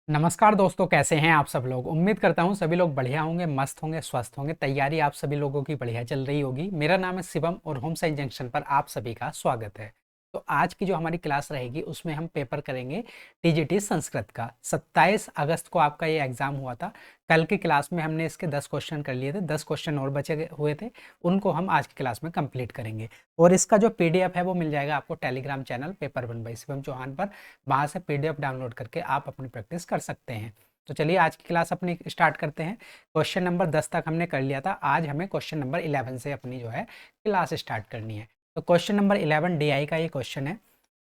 नमस्कार दोस्तों, कैसे हैं आप सब लोग। उम्मीद करता हूं सभी लोग बढ़िया होंगे, मस्त होंगे, स्वस्थ होंगे। तैयारी आप सभी लोगों की बढ़िया चल रही होगी। मेरा नाम है शिवम और होम साइंस जंक्शन पर आप सभी का स्वागत है। तो आज की जो हमारी क्लास रहेगी उसमें हम पेपर करेंगे टीजीटी संस्कृत का। 27 अगस्त को आपका ये एग्जाम हुआ था। कल की क्लास में हमने इसके 10 क्वेश्चन कर लिए थे, 10 क्वेश्चन और हुए थे। उनको हम आज की क्लास में कंप्लीट करेंगे और इसका जो पीडीएफ है वो मिल जाएगा आपको Telegram channel paper 1 by Shivam Chauhan पर। वहाँ से पीडीएफ डाउनलोड करके आप अपनी प्रैक्टिस कर सकते हैं। तो चलिए आज की क्लास अपनी स्टार्ट करते हैं। क्वेश्चन नंबर 10 तक हमने कर लिया था। आज हमें क्वेश्चन नंबर 11 से अपनी जो है क्लास स्टार्ट करनी है। तो क्वेश्चन नंबर 11 डीआई का ये क्वेश्चन है।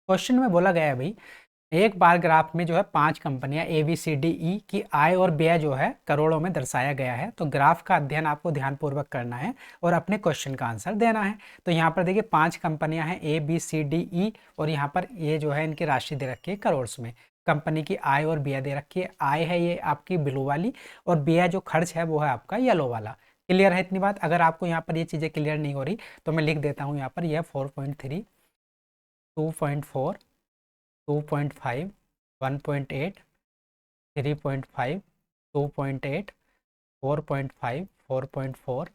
क्वेश्चन में बोला गया है भाई, एक बार ग्राफ में जो है 5 कंपनियां A B C D E की आय और व्यय जो है करोड़ों में दर्शाया गया है। तो ग्राफ का अध्ययन आपको ध्यानपूर्वक करना है और अपने क्वेश्चन का आंसर देना है। तो यहाँ पर देखिए 5 कंपनियां हैं A B C D E और यहाँ पर ये जो है इनकी राशि दे रखी है करोड़ में। कंपनी की आय और व्यय दे रखी है। आय है ये आपकी ब्लू वाली और व्यय जो खर्च है वो है आपका येलो वाला। क्लियर है इतनी बात। अगर आपको यहाँ पर ये चीज़ें क्लियर नहीं हो रही तो मैं लिख देता हूँ यहाँ पर। यह 4.3, 2.4, 2.5, 1.8, 3.5, 2.8, 4.5, 4.4,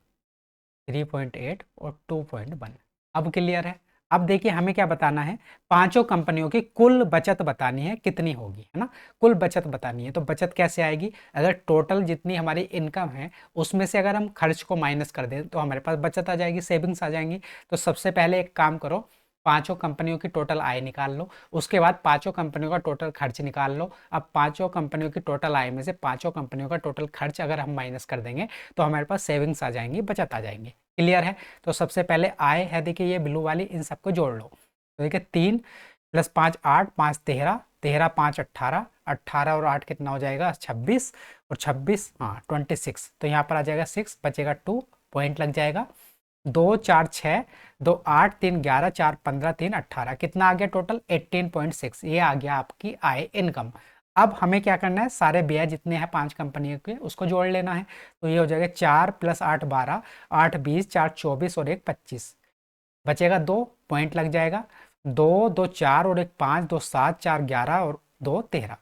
3.8 और 2.1। अब क्लियर है। अब देखिए हमें क्या बताना है, पांचों कंपनियों की कुल बचत बतानी है, कितनी होगी, है ना। कुल बचत बतानी है। तो बचत कैसे आएगी, अगर टोटल जितनी हमारी इनकम है उसमें से अगर हम खर्च को माइनस कर दें तो हमारे पास बचत आ जाएगी, सेविंग्स आ जाएंगी। तो सबसे पहले एक काम करो, पांचों कंपनियों की टोटल आय निकाल लो। उसके बाद पांचों कंपनियों का टोटल खर्च निकाल लो। अब पांचों कंपनियों की टोटल आय में से पांचों कंपनियों का टोटल खर्च अगर हम माइनस कर देंगे तो हमारे पास सेविंग्स आ जाएंगी, बचत आ जाएंगी। क्लियर है। तो सबसे पहले आय है, देखिए ये ब्लू वाली, इन सबको जोड़ लो। तो देखिए 3 + 5 8, 5 13, 13 5 18, 18 और 8 कितना हो जाएगा 26 और 26 हाँ 26। तो यहाँ पर आ जाएगा 6, बचेगा 2, पॉइंट लग जाएगा। 2 4 6, 2 8, 3 11, 4 15, 3 18, कितना आ गया टोटल 18.6। ये आ गया आपकी आय इनकम। अब हमें क्या करना है, सारे ब्याज जितने हैं 5 कंपनियों के उसको जोड़ लेना है। तो ये हो जाएगा 4 + 8 12, 8 20, 4 24 और 1 25, बचेगा 2, पॉइंट लग जाएगा। 2 2 4 और 1 5, 2 7, 4 11 और 2 13,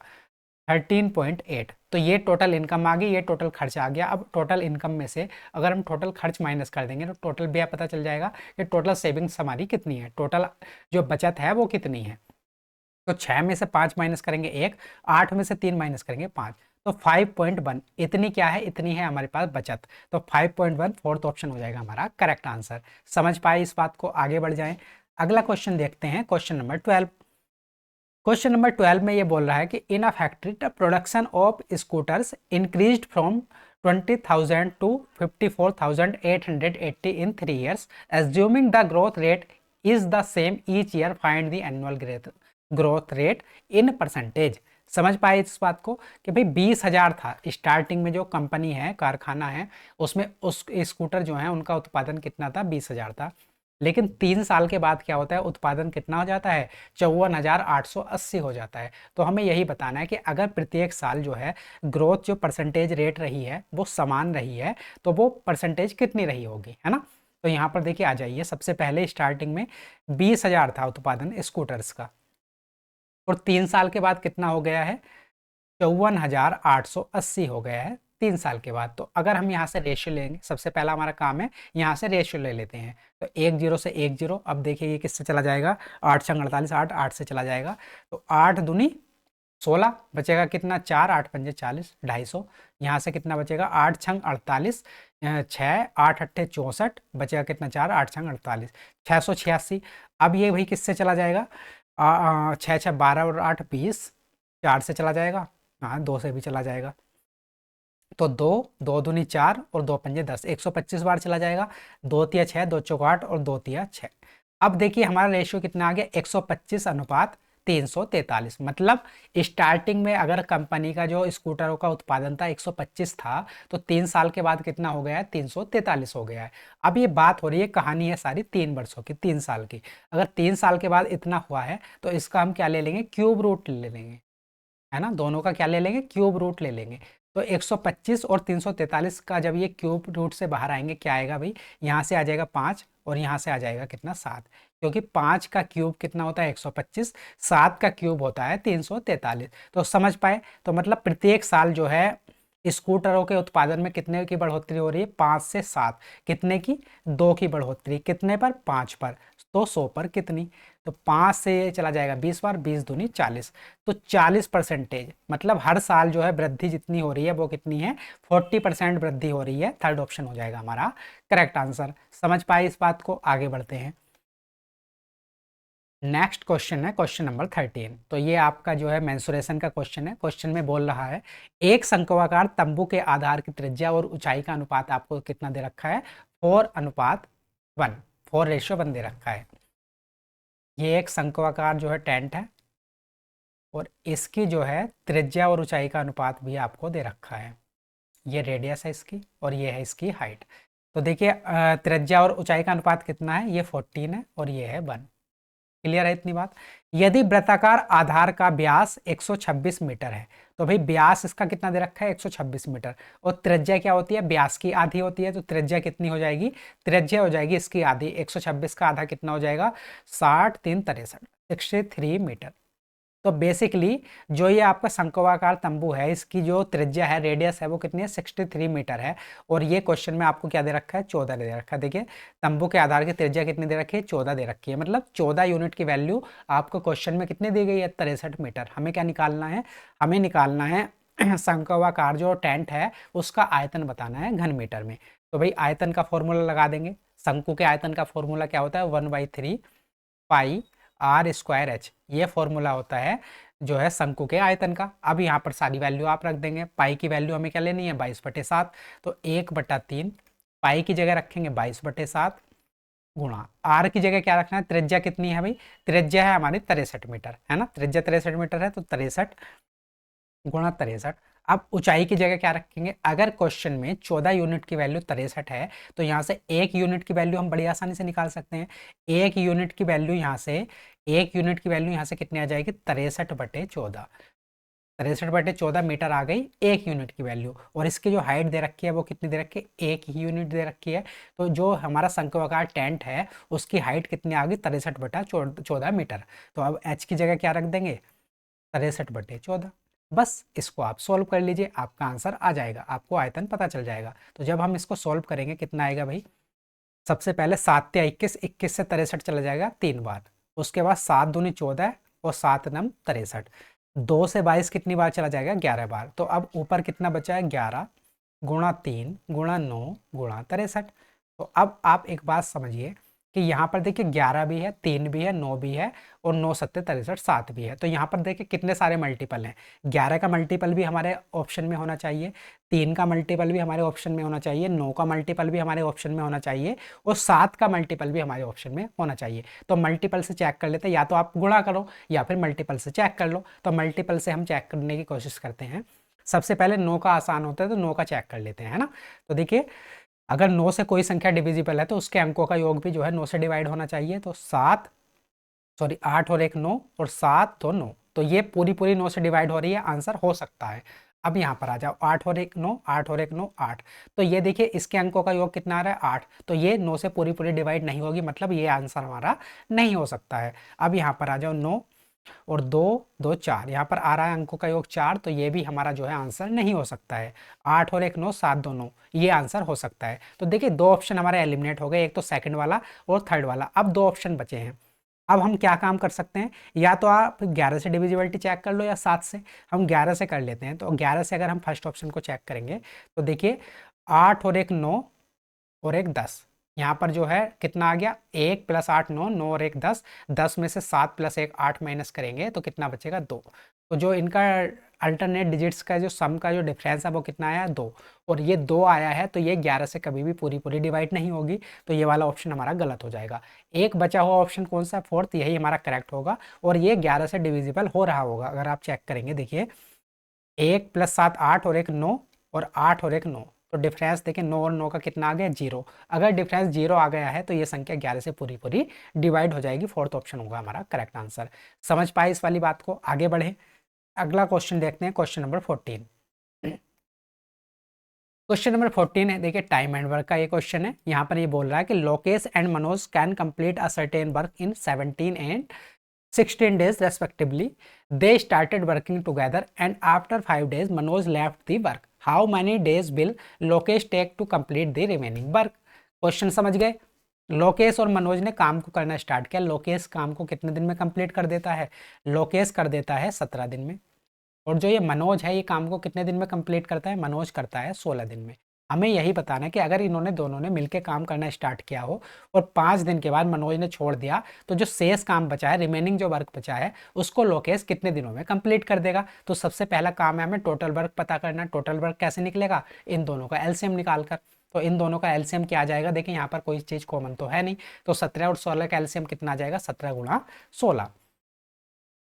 13.8। तो ये टोटल इनकम आ गई, ये टोटल खर्च आ गया। अब टोटल इनकम में से अगर हम टोटल खर्च माइनस कर देंगे तो टोटल व्यय पता चल जाएगा कि टोटल सेविंग्स हमारी कितनी है, टोटल जो बचत है वो कितनी है। तो 6 में से 5 माइनस करेंगे 1, 8 में से 3 माइनस करेंगे 5, तो 5.1 इतनी क्या है, इतनी है हमारे पास बचत। तो 5.1 फोर्थ ऑप्शन हो जाएगा हमारा करेक्ट आंसर। समझ पाए इस बात को, आगे बढ़ जाएं। अगला क्वेश्चन देखते हैं, क्वेश्चन नंबर 12। क्वेश्चन नंबर 12 में ये बोल रहा है कि in a factory the production of scooters increased from 20,000 to 54,880 in 3 years, assuming the growth rate is the same each year, find the annual growth rate in percentage। समझ पाए इस बात को कि भाई 20,000 था स्टार्टिंग में, जो कंपनी है कारखाना है उसमें उस स्कूटर जो है उनका उत्पादन कितना था, 20,000 था। लेकिन 3 साल के बाद क्या होता है, उत्पादन कितना हो जाता है, 54,880 हो जाता है। तो हमें यही बताना है कि अगर प्रत्येक साल जो है ग्रोथ जो परसेंटेज रेट रही है वो समान रही है तो वो परसेंटेज कितनी रही होगी, है ना। तो यहाँ पर देखिए आ जाइए, सबसे पहले स्टार्टिंग में 20,000 था उत्पादन स्कूटर्स का और 3 साल के बाद कितना हो गया है, 54,880 हो गया है 3 साल के बाद। तो अगर हम यहाँ से रेशियो लेंगे, सबसे पहला हमारा काम है यहाँ से रेशियो ले लेते हैं। तो 1 0 से 1 0। अब देखिए ये किससे चला जाएगा, 8 छंग 48, 8 8 से चला जाएगा। तो 8 दूनी 16, बचेगा कितना 4, 8 पंजे 40, 250। यहाँ से कितना बचेगा, 8 छंग 48, 6 8 अट्ठे 64, बचेगा कितना 4, 8 छंग 48, 686। अब ये भाई किससे चला जाएगा, 6 6 12 और 8 20, 4 से चला जाएगा, हाँ 2 से भी चला जाएगा। तो 2 2 दूनी 4 और 2 पंजे 10, 125 बार चला जाएगा। 2 तिया 6, 2 चौक 8 और 2 तिया 6। अब देखिए हमारा रेशियो कितना आ गया, 125 अनुपात 343। मतलब स्टार्टिंग में अगर कंपनी का जो स्कूटरों का उत्पादन था 125 था तो 3 साल के बाद कितना हो गया है, 343 हो गया है। अब ये बात हो रही है, कहानी है सारी 3 वर्षों की, 3 साल की। अगर 3 साल के बाद इतना हुआ है तो इसका हम क्या ले लेंगे, क्यूब रूट ले लेंगे, है ना। दोनों का क्या ले लेंगे, क्यूब रूट ले लेंगे। तो 125 और 343 का जब ये क्यूब रूट से बाहर आएंगे क्या आएगा भाई, यहाँ से आ जाएगा 5, और यहाँ से आ जाएगा कितना 7, क्योंकि 5 का क्यूब कितना होता है 125, 7 का क्यूब होता है 343। तो समझ पाए, तो मतलब प्रत्येक साल जो है स्कूटरों के उत्पादन में कितने की बढ़ोतरी हो रही है, 5 से 7। कितने की, 2 की बढ़ोतरी, कितने पर, 5 पर। तो 100 पर कितनी, तो 5 से ये चला जाएगा 20 बार, 20 दूनी 40। तो 40%, मतलब हर साल जो है वृद्धि जितनी हो रही है वो कितनी है, 40% वृद्धि हो रही है। थर्ड ऑप्शन हो जाएगा हमारा करेक्ट आंसर। समझ पाए इस बात को, आगे बढ़ते हैं। नेक्स्ट क्वेश्चन है क्वेश्चन नंबर 13। तो ये आपका जो है मेंसुरेशन का क्वेश्चन है। क्वेश्चन में बोल रहा है एक शंक्वाकार तंबू के आधार की त्रिज्या और ऊंचाई का अनुपात आपको कितना दे रखा है, 4:1, 4:1 दे रखा है। ये एक शंक्वाकार जो है टेंट है और इसकी जो है त्रिज्या और ऊंचाई का अनुपात भी आपको दे रखा है। ये रेडियस है इसकी और ये है इसकी हाइट। तो देखिए त्रिज्या और ऊंचाई का अनुपात कितना है, ये 14 है और ये है 1। क्लियर है इतनी बात। यदि वृत्ताकार आधार का व्यास 126 मीटर है, तो भाई व्यास इसका कितना दे रखा है 126 मीटर, और त्रिज्या क्या होती है, व्यास की आधी होती है। तो त्रिज्या कितनी हो जाएगी, त्रिज्या हो जाएगी इसकी आधी, 126 का आधा कितना हो जाएगा, 60 3 63, 63 मीटर। तो बेसिकली जो ये आपका शंक्वाकार तंबू है, इसकी जो त्रिज्या है, रेडियस है, वो कितनी है, 63 मीटर है। और ये क्वेश्चन में आपको क्या दे रखा है, 14 दे रखा है। देखिए तंबू के आधार की त्रिज्या कितनी दे रखी है, 14 दे रखी है। मतलब 14 यूनिट की वैल्यू आपको क्वेश्चन में कितनी दी गई है, 63 मीटर। हमें क्या निकालना है, हमें निकालना है शंक्वाकार जो टेंट है उसका आयतन बताना है घन मीटर में। तो भाई आयतन का फॉर्मूला लगा देंगे। शंकु के आयतन का फॉर्मूला क्या होता है, 1/3 पाई आर स्क्वायर एच, ये फॉर्मूला होता है जो है शंकु के आयतन का। अब यहाँ पर सारी वैल्यू आप रख देंगे। पाई की वैल्यू हमें क्या लेनी है, 22/7। तो 1/3 पाई की जगह रखेंगे 22/7 गुणा आर की जगह क्या रखना है, त्रिज्या कितनी है भाई, त्रिज्या है हमारी 63 मीटर, है ना, त्रिज्या 63 मीटर है। तो 63 गुणा 63। अब ऊंचाई की जगह क्या रखेंगे, अगर क्वेश्चन में 14 यूनिट की वैल्यू 63 है, तो यहाँ से 1 यूनिट की वैल्यू हम बड़ी आसानी से निकाल सकते हैं। 1 यूनिट की वैल्यू यहाँ से, 1 यूनिट की वैल्यू यहाँ से कितनी आ जाएगी, 63/14। 63/14 मीटर आ गई 1 यूनिट की वैल्यू। और इसकी जो हाइट दे रखी है वो कितनी दे रखी है, 1 ही यूनिट दे रखी है। तो जो हमारा शंक्वाकार टेंट है उसकी हाइट कितनी आ गई, 63/14 मीटर। तो अब एच की जगह क्या रख देंगे, 63/14। बस इसको आप सोल्व कर लीजिए, आपका आंसर आ जाएगा, आपको आयतन पता चल जाएगा। तो जब हम इसको सोल्व करेंगे कितना आएगा भाई, सबसे पहले 7 या 21, 21 से 63 चला जाएगा 3 बार। उसके बाद 7 दूनी 14 और 7 नम 63। 2 से 22 कितनी बार चला जाएगा, 11 बार। तो अब ऊपर कितना बचा है, 11 गुणा 3 गुणा 9 गुणा 63। तो अब आप एक बात समझिए कि यहाँ पर देखिए 11 भी है, 3 भी है, 9 भी है, और 9 सत्ते 63, 7 भी है। तो यहाँ पर देखिए कितने सारे मल्टीपल हैं। 11 का मल्टीपल भी हमारे ऑप्शन में होना चाहिए, 3 का मल्टीपल भी हमारे ऑप्शन में होना चाहिए, 9 का मल्टीपल भी हमारे ऑप्शन में होना चाहिए, और 7 का मल्टीपल भी हमारे ऑप्शन में होना चाहिए। तो मल्टीपल से चेक कर लेते हैं, या तो आप गुणा करो या फिर मल्टीपल से चेक कर लो। तो मल्टीपल से हम चेक करने की कोशिश करते हैं। सबसे पहले 9 का आसान होता है, तो 9 का चेक कर लेते हैं, है ना। तो देखिए अगर 9 से कोई संख्या डिविजिबल है तो उसके अंकों का योग भी जो है 9 से डिवाइड होना चाहिए। तो 8 और 1 9, और 7 2 9। तो ये पूरी पूरी 9 से डिवाइड हो रही है, आंसर हो सकता है। अब यहाँ पर आ जाओ, 8 और 1 9, 8 और 1 9 8। तो ये देखिए इसके अंकों का योग कितना आ रहा है, 8। तो ये 9 से पूरी पूरी डिवाइड नहीं होगी, मतलब ये आंसर हमारा नहीं हो सकता है। अब यहाँ पर आ जाओ, 9 और 2 2 4, यहाँ पर आ रहा है अंकों का योग 4। तो ये भी हमारा जो है आंसर नहीं हो सकता है। 8 और 1 9, 7 2 9, ये आंसर हो सकता है। तो देखिए 2 ऑप्शन हमारे एलिमिनेट हो गए, एक तो सेकंड वाला और थर्ड वाला। अब 2 ऑप्शन बचे हैं। अब हम क्या काम कर सकते हैं, या तो आप 11 से डिविजिबिलिटी चेक कर लो या 7 से। हम 11 से कर लेते हैं। तो 11 से अगर हम फर्स्ट ऑप्शन को चेक करेंगे तो देखिए 8 और 1 9 और 1 10, यहाँ पर जो है कितना आ गया, 1 + 8 9, 9 और 1 10। 10 में से 7 + 1 8 माइनस करेंगे तो कितना बचेगा, 2। तो जो इनका अल्टरनेट डिजिट्स का जो सम का जो डिफरेंस है वो कितना आया, 2। और ये 2 आया है, तो ये 11 से कभी भी पूरी पूरी डिवाइड नहीं होगी। तो ये वाला ऑप्शन हमारा गलत हो जाएगा। एक बचा हुआ ऑप्शन कौन सा है, फोर्थ, यही हमारा करेक्ट होगा। और ये 11 से डिविजिबल हो रहा होगा। अगर आप चेक करेंगे देखिए 1 + 7 8 और 1 9, और 8 और 1 9। तो डिफरेंस देखिए 9 और 9 का कितना आ गया, 0। अगर डिफरेंस 0 आ गया है तो ये संख्या 11 से पूरी पूरी डिवाइड हो जाएगी। फोर्थ ऑप्शन होगा हमारा करेक्ट आंसर। समझ पाए इस वाली बात को, आगे बढ़े। अगला क्वेश्चन देखते हैं, क्वेश्चन नंबर 14। क्वेश्चन नंबर 14 है, देखिए टाइम एंड वर्क का ये क्वेश्चन है। यहाँ पर ये बोल रहा है कि Lokesh and Manoj can complete a certain work in 17 and 16 days respectively. They started working together and after 5 days Manoj left the work. How many days will Lokesh take to complete the remaining work? Question समझ गए? लोकेश और मनोज ने काम को करना start किया। लोकेश काम को कितने दिन में कंप्लीट कर देता है? लोकेश कर देता है 17 दिन में। और जो ये मनोज है, ये काम को कितने दिन में कंप्लीट करता है? मनोज करता है 16 दिन में। हमें यही बताना है कि अगर इन्होंने दोनों ने मिलकर काम करना स्टार्ट किया हो और 5 दिन के बाद मनोज ने छोड़ दिया, तो जो शेष काम बचा है, रिमेनिंग जो वर्क बचा है, उसको लोकेश कितने दिनों में कंप्लीट कर देगा? तो सबसे पहला काम है हमें टोटल वर्क पता करना। टोटल वर्क कैसे निकलेगा? इन दोनों का एलसीएम निकाल कर। तो इन दोनों का एलसीएम क्या आ जाएगा? देखिए यहाँ पर कोई चीज़ कॉमन तो है नहीं, तो 17 और 16 का एलसीएम कितना आ जाएगा? 17 गुणा 16।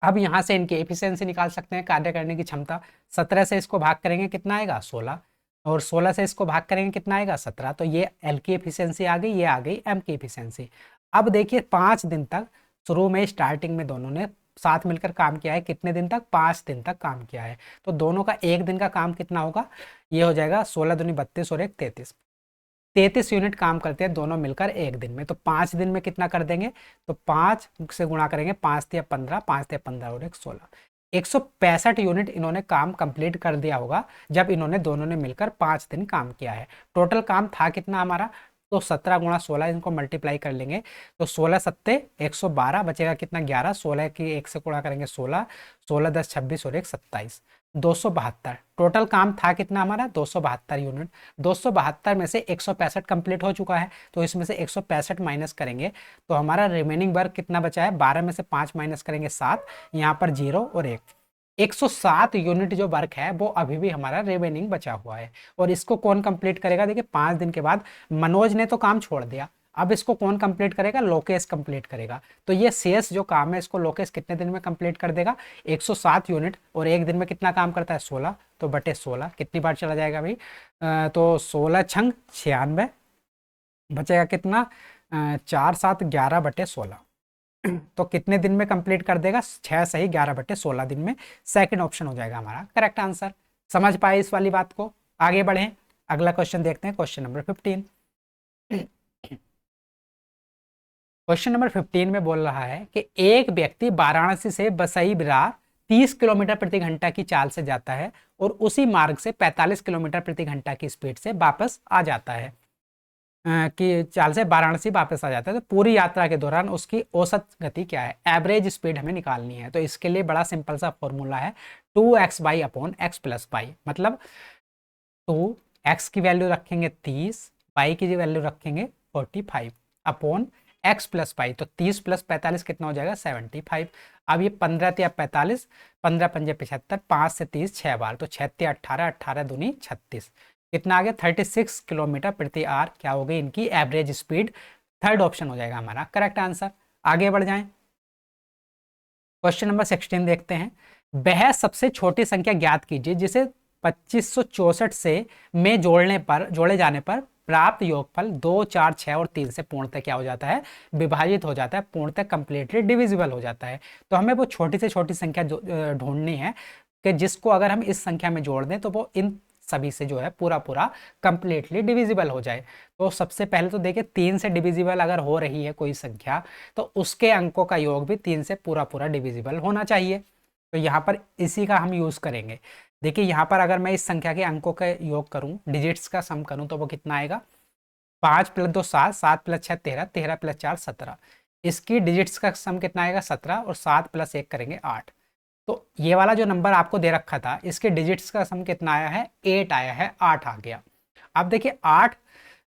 अब यहाँ से इनकी एफिशिएंसी निकाल सकते हैं, कार्य करने की क्षमता। 17 से इसको भाग करेंगे कितना आएगा? 16। और 16 से इसको भाग करेंगे कितना आएगा? 17। तो ये एल की एफिशिएंसी आ गई, ये आ गई एम की एफिशिएंसी। अब देखिए 5 दिन तक शुरू में स्टार्टिंग में दोनों ने साथ मिलकर काम किया है। कितने दिन तक? 5 दिन तक काम किया है। तो दोनों का एक दिन का काम कितना होगा? ये हो जाएगा 16 दूनी 32 और 1 33। 33 यूनिट काम करते हैं दोनों मिलकर एक दिन में। तो 5 दिन में कितना कर देंगे? तो 5 से गुणा करेंगे, 5 तिया 15, 5 तिया 15 और 1 16। 165 यूनिट इन्होंने काम कंप्लीट कर दिया होगा जब इन्होंने दोनों ने मिलकर 5 दिन काम किया है। टोटल काम था कितना हमारा? तो 17 गुणा 16, इनको मल्टीप्लाई कर लेंगे तो 16 सत्ते 112, बचेगा कितना? 11। 16 की 1 से गुणा करेंगे 16, 16 10 26 और 1 27, 272। टोटल काम था कितना हमारा? 272 यूनिट। 272 में से 165 कंप्लीट हो चुका है, तो इसमें से 165 माइनस करेंगे तो हमारा रिमेनिंग वर्क कितना बचा है? 12 में से 5 माइनस करेंगे 7, यहाँ पर 0 और 1। 107 यूनिट जो वर्क है वो अभी भी हमारा रिमेनिंग बचा हुआ है। और इसको कौन कंप्लीट करेगा? देखिए 5 दिन के बाद मनोज ने तो काम छोड़ दिया, अब इसको कौन कंप्लीट करेगा? लोकेश कंप्लीट करेगा। तो ये शेष जो काम है इसको लोकेश कितने दिन में कंप्लीट कर देगा? 107 यूनिट। और एक दिन में कितना काम करता है? 16। तो बटे 16 कितनी बार चला जाएगा भाई? तो 16 छंग 96, बचेगा कितना? 4 7 11 बटे 16। तो कितने दिन में कंप्लीट कर देगा? 6 सही 11 बटे 16 दिन में। सेकंड ऑप्शन हो जाएगा हमारा करेक्ट आंसर। समझ पाए इस वाली बात को? आगे बढ़े, अगला क्वेश्चन देखते हैं, क्वेश्चन नंबर 15। क्वेश्चन नंबर 15 में बोल रहा है कि एक व्यक्ति वाराणसी से बसई विरार 30 किलोमीटर प्रति घंटा की चाल से जाता है और उसी मार्ग से 45 किलोमीटर प्रति घंटा की स्पीड से वापस आ जाता है, कि चाल से वाराणसी वापस आ जाता है। तो पूरी यात्रा के दौरान उसकी औसत गति क्या है? एवरेज स्पीड हमें निकालनी है। तो इसके लिए बड़ा सिंपल सा फॉर्मूला है 2x by upon x plus by. मतलब 2x की वैल्यू रखेंगे 30, बाई की वैल्यू रखेंगे 45 अपॉन x प्लस बाई। तो 30 प्लस 45 कितना हो जाएगा? 75। अब ये 15 या 45, 15 पंजे 75, 5 से 30 6 बार, तो 6 18, 18 दूनी 36, कितना आ गया? 36 किलोमीटर प्रति आवर क्या हो गई इनकी एवरेज स्पीड। थर्ड ऑप्शन हो जाएगा हमारा करेक्ट आंसर। आगे बढ़ जाएं, क्वेश्चन नंबर 16 देखते हैं। वह सबसे छोटी संख्या ज्ञात कीजिए जिसे 2564 से में जोड़े जाने पर प्राप्त योगफल 2 4 6 और 3 से पूर्णतः क्या हो जाता है? विभाजित हो जाता है, पूर्णतः कंप्लीटली डिविजिबल हो जाता है। तो हमें वो छोटी से छोटी संख्या ढूंढनी है कि जिसको अगर हम इस संख्या में जोड़ दें तो वो इन सभी से जो है पूरा पूरा कंप्लीटली डिविजिबल हो जाए। तो सबसे पहले तो देखिए 3 से डिविजिबल अगर हो रही है कोई संख्या तो उसके अंकों का योग भी 3 से पूरा पूरा डिविजिबल होना चाहिए। तो यहाँ पर इसी का हम यूज करेंगे। देखिए यहाँ पर अगर मैं इस संख्या के अंकों का योग करूं, डिजिट्स का सम करूं, तो वो कितना आएगा? 5 प्लस 2 7, 7 प्लस 6 13, 13 प्लस 4 17। इसकी डिजिट्स का सम कितना आएगा? 17, और 7 प्लस 1 करेंगे 8। तो ये वाला जो नंबर आपको दे रखा था इसके डिजिट्स का सम कितना आया है? 8 आया है, 8 आ गया। अब देखिए 8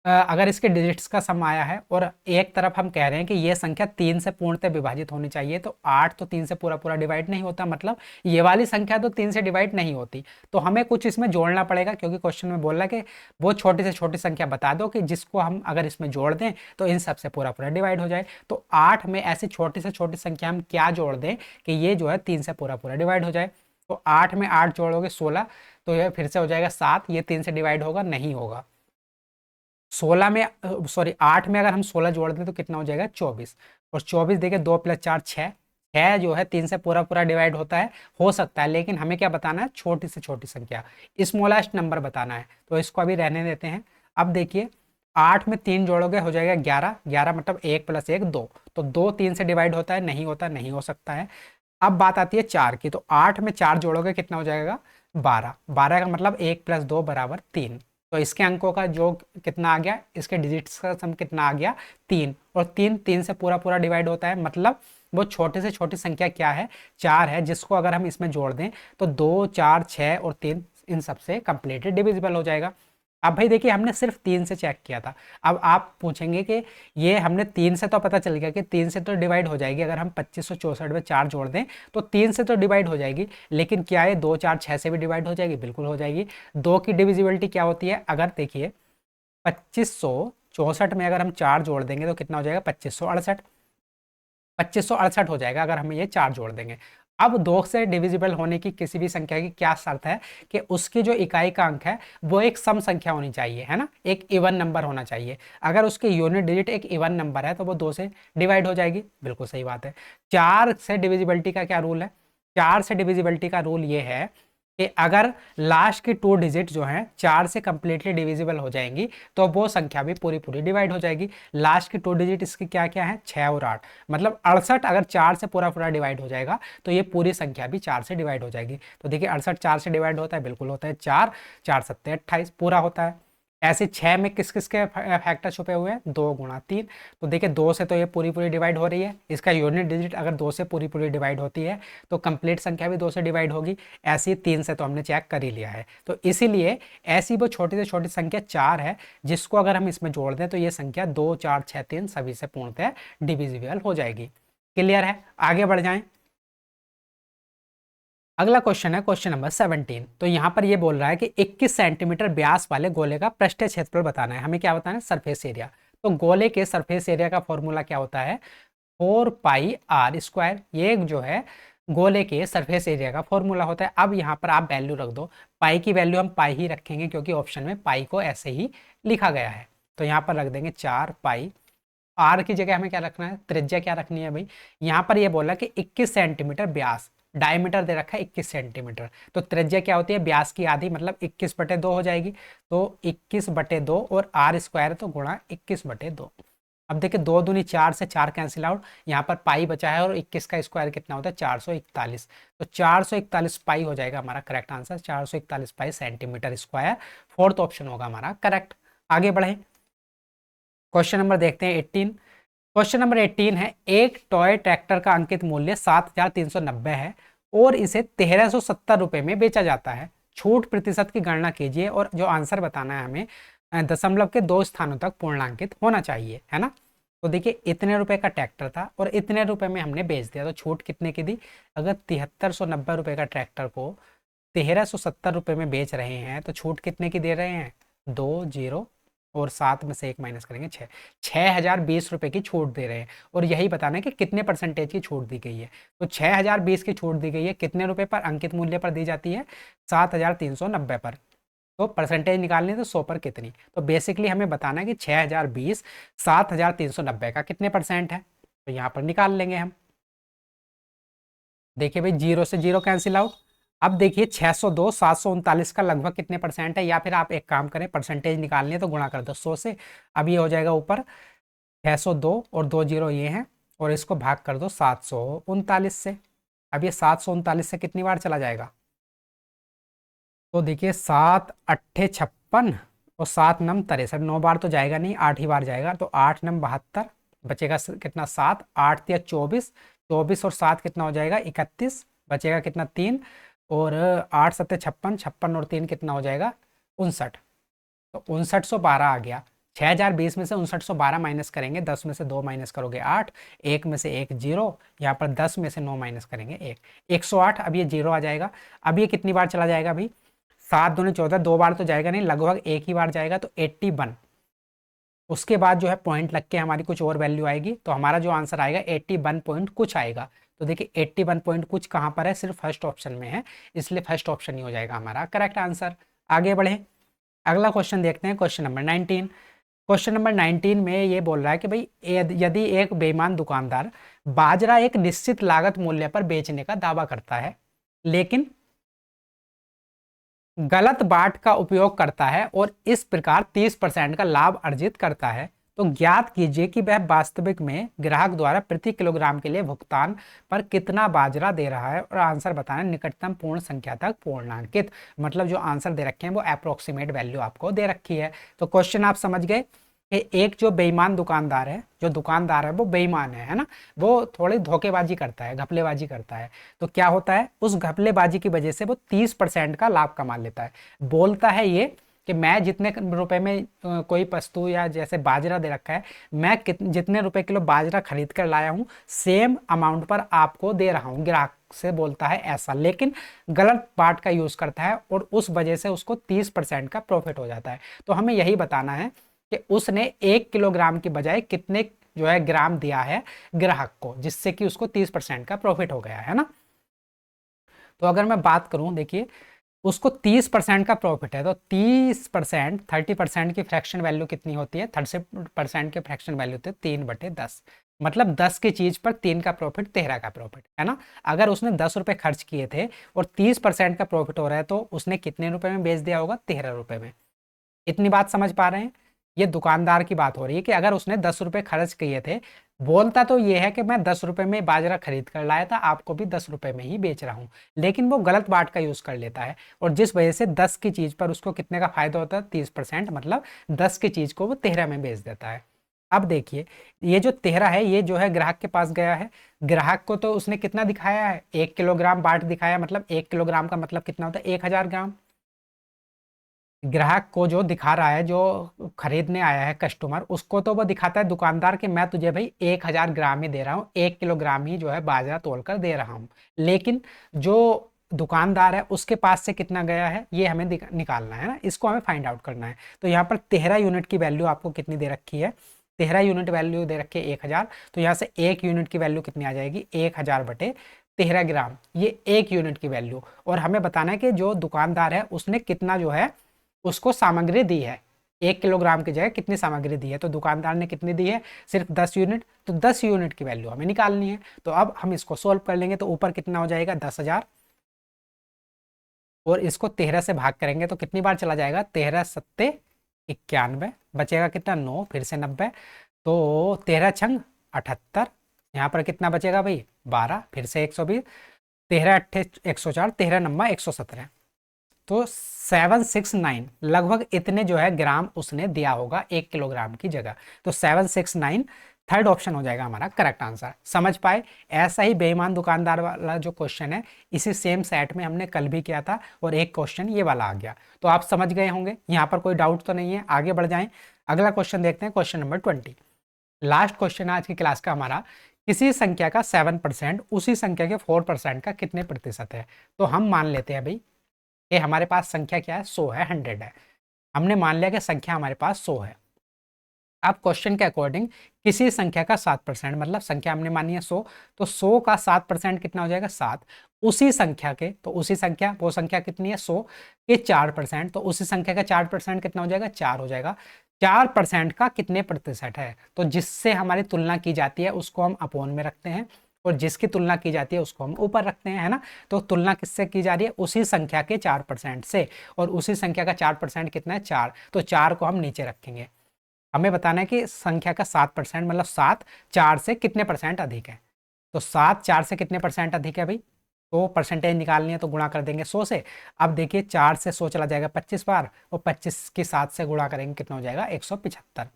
अगर इसके डिजिट्स का सम आया है और एक तरफ हम कह रहे हैं कि ये संख्या 3 से पूर्णतः विभाजित होनी चाहिए, तो 8 तो 3 से पूरा पूरा डिवाइड नहीं होता, मतलब ये वाली संख्या तो 3 से डिवाइड नहीं होती। तो हमें कुछ इसमें जोड़ना पड़ेगा, क्योंकि क्वेश्चन में बोल रहा है कि वो छोटी से छोटी संख्या बता दो कि जिसको हम अगर इसमें जोड़ दें तो इन सब से पूरा पूरा डिवाइड हो जाए। तो 8 में ऐसी छोटी से छोटी संख्या हम क्या जोड़ दें कि ये जो है 3 से पूरा पूरा डिवाइड हो जाए। तो 8 में 8 जोड़ोगे 16, तो यह फिर से हो जाएगा 7, ये 3 से डिवाइड होगा? नहीं होगा। 16 में सॉरी 8 में अगर हम 16 जोड़ दें तो कितना हो जाएगा? 24। और 24 देखिए 2 प्लस 4 6, 6 जो है 3 से पूरा पूरा डिवाइड होता है, हो सकता है, लेकिन हमें क्या बताना है, छोटी से छोटी संख्या, स्मॉलेस्ट नंबर बताना है। तो इसको अभी रहने देते हैं। अब देखिए 8 में 3 जोड़ोगे हो जाएगा 11, 11 मतलब 1 + 1 2, तो 2 3 से डिवाइड होता है, नहीं होता, नहीं हो सकता है। अब बात आती है 4 की, तो 8 में 4 जोड़ोगे कितना हो जाएगा, 12, 12 का मतलब 1 + 2 = 3। तो इसके अंकों का जो कितना आ गया, इसके डिजिट्स का सम कितना आ गया, 3, और 3 3 से पूरा पूरा डिवाइड होता है, मतलब वो छोटे से छोटी संख्या क्या है, 4 है, जिसको अगर हम इसमें जोड़ दें तो 2 4 6 और 3 इन सबसे कंप्लीटली डिविजिबल हो जाएगा। अब भाई देखिए हमने सिर्फ 3 से चेक किया था। अब आप पूछेंगे कि ये हमने 3 से तो पता चल गया कि 3 से तो डिवाइड हो जाएगी, अगर हम 2564 में 4 जोड़ दें तो 3 से तो डिवाइड हो जाएगी, लेकिन क्या है 2 4 6 से भी डिवाइड हो जाएगी, बिल्कुल हो जाएगी। 2 की डिविजिबिलिटी क्या होती है, अगर देखिए 2564 में अगर हम 4 जोड़ देंगे तो कितना हो जाएगा, 2568, 2568 हो जाएगा अगर हम ये 4 जोड़ देंगे। अब 2 से डिविजिबल होने की किसी भी संख्या की क्या शर्त है, कि उसकी जो इकाई का अंक है वो एक सम संख्या होनी चाहिए, है ना, एक इवन नंबर होना चाहिए। अगर उसके यूनिट डिजिट एक इवन नंबर है तो वो 2 से डिवाइड हो जाएगी, बिल्कुल सही बात है। 4 से डिविजिबिलिटी का क्या रूल है, 4 से डिविजिबिलिटी का रूल ये है कि अगर लास्ट की 2 डिजिट जो हैं 4 से कंप्लीटली डिविजिबल हो जाएंगी तो वो संख्या भी पूरी पूरी डिवाइड हो जाएगी। लास्ट की 2 डिजिट इसकी क्या क्या है, 6 और 8, मतलब 68 अगर 4 से पूरा पूरा डिवाइड हो जाएगा तो ये पूरी संख्या भी 4 से डिवाइड हो जाएगी। तो देखिए 68 4 से डिवाइड होता है, बिल्कुल होता है, 4 4 7 28 पूरा होता है। ऐसे 6 में किस किस के फैक्टर छुपे हुए हैं, 2 × 3, तो देखिए 2 से तो ये पूरी पूरी डिवाइड हो रही है, इसका यूनिट डिजिट अगर 2 से पूरी पूरी डिवाइड होती है तो कंप्लीट संख्या भी 2 से डिवाइड होगी। ऐसी 3 से तो हमने चेक कर ही लिया है, तो इसीलिए ऐसी वो छोटी से छोटी संख्या 4 है जिसको अगर हम इसमें जोड़ दें तो ये संख्या 2 4 6 3 सभी से पूर्णतः डिविजिबल हो जाएगी। क्लियर है, आगे बढ़ जाएं। अगला क्वेश्चन है क्वेश्चन नंबर 17। तो यहाँ पर ये बोल रहा है कि 21 सेंटीमीटर व्यास वाले गोले का पृष्ठीय क्षेत्रफल बताना है। हमें क्या बताना है, सरफेस एरिया। तो गोले के सरफेस एरिया का फॉर्मूला क्या होता है, 4πr²। ये जो है गोले के सरफेस एरिया का फॉर्मूला होता है। अब यहाँ पर आप वैल्यू रख दो, पाई की वैल्यू हम पाई ही रखेंगे क्योंकि ऑप्शन में पाई को ऐसे ही लिखा गया है। तो यहाँ पर रख देंगे 4π। आर की जगह हमें क्या रखना है, त्रिज्या क्या रखनी है भाई। यहाँ पर ये बोला कि 21 सेंटीमीटर व्यास, डायमीटर दे रखा है 21 सेंटीमीटर, तो त्रिज्या क्या होती है, व्यास की आधी, मतलब 21/2 हो जाएगी। तो 21/2 और r² तो गुणा 21/2। अब देखिए 2 दूनी 4 से 4 कैंसिल आउट, यहाँ पर पाई बचा है और 21 का स्क्वायर कितना होता है, 441। तो 441 पाई हो जाएगा हमारा करेक्ट आंसर, 441 पाई सेंटीमीटर स्क्वायर। फोर्थ ऑप्शन होगा हमारा करेक्ट। आगे बढ़े, क्वेश्चन नंबर देखते हैं 18। क्वेश्चन नंबर 18 है, एक टॉय ट्रैक्टर का अंकित मूल्य 7,390 है और इसे 1,370 में बेचा जाता है। छूट प्रतिशत की गणना कीजिए और जो आंसर बताना है हमें, दशमलव के 2 स्थानों तक पूर्णांकित होना चाहिए, है ना। तो देखिए इतने रुपए का ट्रैक्टर था और इतने रुपए में हमने बेच दिया, तो छूट कितने की दी, अगर 7,390 रुपए का ट्रैक्टर को 1,370 में बेच रहे हैं तो छूट कितने की दे रहे हैं, 2 0 और 7 में से 1 माइनस करेंगे 6, 6,020 की छूट दे रहे हैं। और यही बताना है कि कितने परसेंटेज की छूट दी गई है। तो 6,020 की छूट दी गई है, कितने रुपए पर, अंकित मूल्य पर दी जाती है, 7,390 पर। तो परसेंटेज निकालनी है तो 100 पर कितनी, तो बेसिकली हमें बताना है कि 6,020 7,390 का कितने परसेंट है, तो यहाँ पर निकाल लेंगे हम। देखिए भाई 0 से 0 कैंसिल आउट। अब देखिए 602 739 का लगभग कितने परसेंट है, या फिर आप एक काम करें, परसेंटेज निकालनी है तो गुणा कर दो 100 से। अब ये हो जाएगा ऊपर 602 और 2 जीरो ये हैं, और इसको भाग कर दो 739 से। अब ये 739 से कितनी बार चला जाएगा, तो देखिए 7 अट्ठे 56 और 7 नम 63, 9 बार तो जाएगा नहीं, 8 ही बार जाएगा। तो 8 नम 72, बचेगा कितना 7, 8 या 24, 24 और 7 कितना हो जाएगा 31, बचेगा कितना 3, और 8 7 56, 56 और 3 कितना हो जाएगा 59। तो 5912 आ गया। 6,020 में से 5912 माइनस करेंगे, 10 में से 2 माइनस करोगे 8, 1 में से 1 0, यहाँ पर 10 में से 9 माइनस करेंगे 1, 108। अब ये 0 आ जाएगा। अब ये कितनी बार चला जाएगा भाई, 7 दूनी 14, 2 बार तो जाएगा नहीं, लगभग एक ही बार जाएगा, तो 81। उसके बाद जो है पॉइंट लग के हमारी कुछ और वैल्यू आएगी, तो हमारा जो आंसर आएगा 81 पॉइंट कुछ आएगा। तो देखिए 81 पॉइंट कुछ कहाँ पर है, सिर्फ फर्स्ट ऑप्शन में है, इसलिए फर्स्ट ऑप्शन ही हो जाएगा हमारा करेक्ट आंसर। आगे बढ़े, अगला क्वेश्चन देखते हैं, क्वेश्चन नंबर 19। क्वेश्चन नंबर 19 में ये बोल रहा है कि भाई यदि एक बेईमान दुकानदार बाजरा एक निश्चित लागत मूल्य पर बेचने का दावा करता है, लेकिन गलत बाट का उपयोग करता है और इस प्रकार 30% का लाभ अर्जित करता है, तो ज्ञात कीजिए कि वह वास्तविक में ग्राहक द्वारा प्रति किलोग्राम के लिए भुगतान पर कितना बाजरा दे रहा है, और आंसर बताना निकटतम पूर्ण संख्या तक पूर्णांकित। मतलब जो आंसर दे रखे हैं वो अप्रोक्सीमेट वैल्यू आपको दे रखी है। तो क्वेश्चन आप समझ गए कि एक जो बेईमान दुकानदार है, जो दुकानदार है वो बेईमान है ना, वो थोड़ी धोखेबाजी करता है, घपलेबाजी करता है। तो क्या होता है, उस घपलेबाजी की वजह से वो 30% का लाभ कमा लेता है। बोलता है ये कि मैं जितने रुपए में कोई वस्तु या जैसे बाजरा दे रखा है, मैं जितने रुपए किलो बाजरा खरीद कर लाया हूँ सेम अमाउंट पर आपको दे रहा हूँ, ग्राहक से बोलता है ऐसा, लेकिन गलत बाट का यूज करता है और उस वजह से उसको 30% का प्रॉफिट हो जाता है। तो हमें यही बताना है कि उसने 1 किलोग्राम की बजाय कितने जो है ग्राम दिया है ग्राहक को, जिससे कि उसको 30% का प्रॉफिट हो गया है ना। तो अगर मैं बात करूं, देखिए उसको 30% का प्रॉफिट है, तो 30%, 30% की फ्रैक्शन वैल्यू कितनी होती है, 30% की फ्रैक्शन वैल्यू होती है 3/10। मतलब 10 की चीज पर 3 का प्रॉफिट 13 का प्रॉफिट है ना। अगर उसने 10 रुपए खर्च किए थे और 30% का प्रॉफिट हो रहा है, तो उसने कितने रुपए में बेच दिया होगा, 13 रुपए में। इतनी बात समझ पा रहे हैं। ये दुकानदार की बात हो रही है कि अगर उसने 10 रुपए खर्च किए थे, बोलता तो ये है कि मैं 10 रुपए में बाजरा खरीद कर लाया था, आपको भी 10 रुपए में ही बेच रहा हूं, लेकिन वो गलत बाट का यूज कर लेता है, और जिस वजह से 10 की चीज पर उसको कितने का फायदा होता है, 30%, मतलब 10 की चीज को वो 13 में बेच देता है। अब देखिए ये जो 13 है, ये जो है ग्राहक के पास गया है, ग्राहक को तो उसने कितना दिखाया है, 1 किलोग्राम बाट दिखाया, मतलब 1 किलोग्राम का मतलब कितना होता है, 1000 ग्राम। ग्राहक को जो दिखा रहा है, जो खरीदने आया है कस्टमर, उसको तो वो दिखाता है दुकानदार कि मैं तुझे भाई 1000 ग्राम ही दे रहा हूँ, 1 किलोग्राम ही जो है बाजरा तोल कर दे रहा हूँ। लेकिन जो दुकानदार है उसके पास से कितना गया है, ये हमें निकालना है ना, इसको हमें फाइंड आउट करना है। तो यहाँ पर 13 यूनिट की वैल्यू आपको कितनी दे रखी है, 13 यूनिट वैल्यू दे रखी है 1000। तो यहाँ से 1 यूनिट की वैल्यू कितनी आ जाएगी, 1000/13 ग्राम, ये 1 यूनिट की वैल्यू। और हमें बताना है कि जो दुकानदार है उसने कितना जो है उसको सामग्री दी है, 1 किलोग्राम की जगह कितनी सामग्री दी है, तो दुकानदार ने कितनी दी है, सिर्फ 10 यूनिट। तो 10 यूनिट की वैल्यू हमें निकालनी है। तो अब हम इसको सोल्व कर लेंगे, तो ऊपर कितना हो जाएगा, 10,000, और इसको 13 से भाग करेंगे तो कितनी बार चला जाएगा, 13×7=91, बचेगा कितना, 9, फिर से 90, तो 13×6=78, यहाँ पर कितना बचेगा भाई, 12, फिर से 120, 13×8=104, 13×9=117। तो 769 लगभग इतने जो है ग्राम उसने दिया होगा 1 किलोग्राम की जगह। तो 769 थर्ड ऑप्शन हो जाएगा हमारा करेक्ट आंसर। समझ पाए। ऐसा ही बेईमान दुकानदार वाला जो क्वेश्चन है, इसी सेम सेट में हमने कल भी किया था, और एक क्वेश्चन ये वाला आ गया। तो आप समझ गए होंगे, यहाँ पर कोई डाउट तो नहीं है। आगे बढ़ जाएं, अगला क्वेश्चन देखते हैं, क्वेश्चन नंबर 20। लास्ट क्वेश्चन आज की क्लास का हमारा, किसी संख्या का 7% उसी संख्या के 4% का कितने प्रतिशत है। तो हम मान लेते हैं भाई ये हमारे पास संख्या क्या है, 100 है, 100 है। हमने मान लिया कि संख्या हमारे पास 100 है। अब क्वेश्चन के अकॉर्डिंग किसी संख्या का 7%, मतलब संख्या हमने मानी है 100, तो 100 का 7% कितना हो जाएगा, 7। उसी संख्या के, तो उसी संख्या, वो संख्या कितनी है 100 के 4%, तो उसी संख्या का 4% कितना हो जाएगा, 4 हो जाएगा। 4% का कितने प्रतिशत है, तो जिससे हमारी तुलना की जाती है उसको हम अपोन में रखते हैं, और जिसकी तुलना की जाती है उसको हम ऊपर रखते हैं, है ना। तो तुलना किससे की जा रही है, उसी संख्या के 4% से, और उसी संख्या का 4% कितना है, 4, तो 4 को हम नीचे रखेंगे। हमें बताना है कि संख्या का 7%, मतलब 7 4 से कितने परसेंट अधिक है। तो 7 4 से कितने परसेंट अधिक है भाई, तो परसेंटेज निकालनी है तो गुणा कर देंगे 100 से। अब देखिए 4 से 100 चला जाएगा 25 बार, और 25 की 7 से गुणा करेंगे कितना हो जाएगा, 175।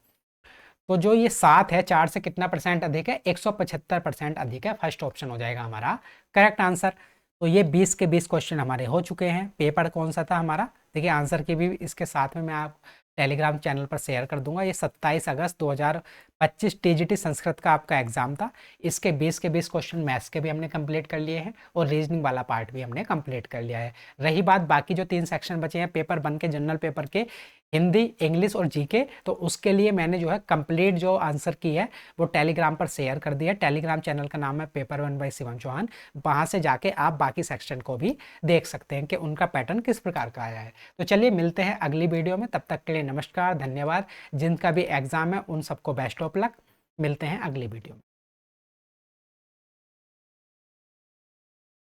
तो जो ये 7 है, 4 से कितना परसेंट अधिक है, 175% अधिक है। फर्स्ट ऑप्शन हो जाएगा हमारा करेक्ट आंसर। तो ये 20 के 20 क्वेश्चन हमारे हो चुके हैं। पेपर कौन सा था हमारा, देखिए आंसर की भी इसके साथ में मैं आप टेलीग्राम चैनल पर शेयर कर दूंगा। ये 27 अगस्त 2025 टीजीटी संस्कृत का आपका एग्जाम था। इसके 20 के 20 क्वेश्चन मैथ्स के भी हमने कंप्लीट कर लिए हैं, और रीजनिंग वाला पार्ट भी हमने कंप्लीट कर लिया है। रही बात बाकी जो 3 सेक्शन बचे हैं पेपर 1 के, जनरल पेपर के, हिंदी, इंग्लिश और जीके। तो उसके लिए मैंने जो है कंप्लीट जो आंसर की है वो टेलीग्राम पर शेयर कर दिया। टेलीग्राम चैनल का नाम है paper one by Shivam Chauhan. वहाँ से जाके आप बाकी सेक्शन को भी देख सकते हैं कि उनका पैटर्न किस प्रकार का आया है। तो चलिए मिलते हैं अगली वीडियो में, तब तक के लिए नमस्कार, धन्यवाद। जिनका भी एग्ज़ाम है उन सबको बेस्ट ऑफ लक। मिलते हैं अगली वीडियो में।